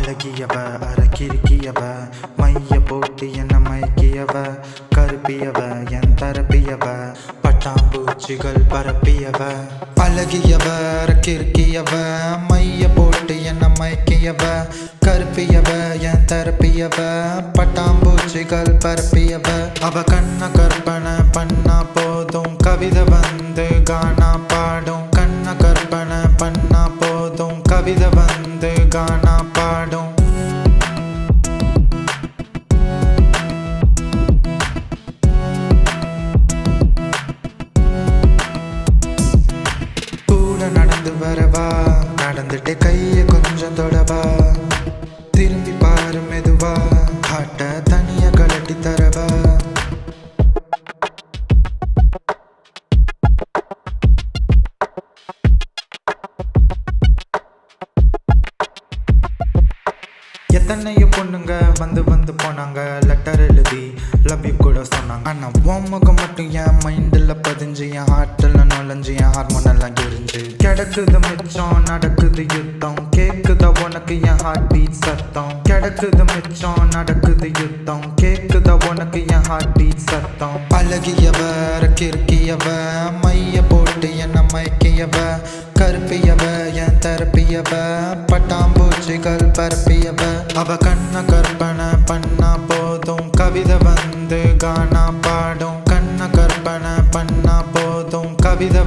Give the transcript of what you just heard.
அழகியவ அரக்கிருக்கியவ மைய போட்டு என்ன மயக்கியவ கருப்பியவ என் தரப்பியவ பட்டாம்பூச்சிகள் பரப்பியவ அழகியவ அரக்கிருக்கியவ மைய போட்டு என்ன மயக்கியவ கருப்பியவ என் தரப்பியவ பட்டாம்பூச்சிகள் பரப்பியவ அவ கண்ண கற்பனை பண்ணா போதும் கவிதை வந்து கானா பாடும் கண்ண கற்பனை பண்ணா போதும் கவிதை வந்து கானா பாடும் கூட நடந்து வரவா நடந்துட்டு கைய கொஞ்சம் தொடவா திரும்பி பாரு மெதுவா ஹாட்ட தனியா கலட்டி தரவா எத்தனையோ பொண்ணுங்க வந்து வந்து போனாங்க லெட்டர் எழுதி லவ் யூ கூட சொன்னாங்க ஆனா உன் முகம் மட்டும் என் மைண்டில் பதிஞ்சு என் ஹார்ட்டில் நுழைஞ்சு என் ஹார்மோன் எல்லாம் எரிஞ்சு கிடக்குது மிச்சம் நடக்குது யுத்தம் கேக்குதா உனக்கு என் ஹார்ட் பீட் சத்தம் கிடக்குது மிச்சம் நடக்குது யுத்தம் கேக்குதா உனக்கு என் ஹார்ட் பீட் சத்தம் அழகியவ கிறுக்கியவ மைய போட்டு என்ன மயக்கியவ கருப்பியவ என் தரப்பியவ பட்டாம்பூச்சிகள் பரப்பியவ அவ கண்ண கற்பனை பண்ணா போதும் கவிதை வந்து கானா பாடும் கண்ண கற்பனை பண்ணா போதும் கவிதை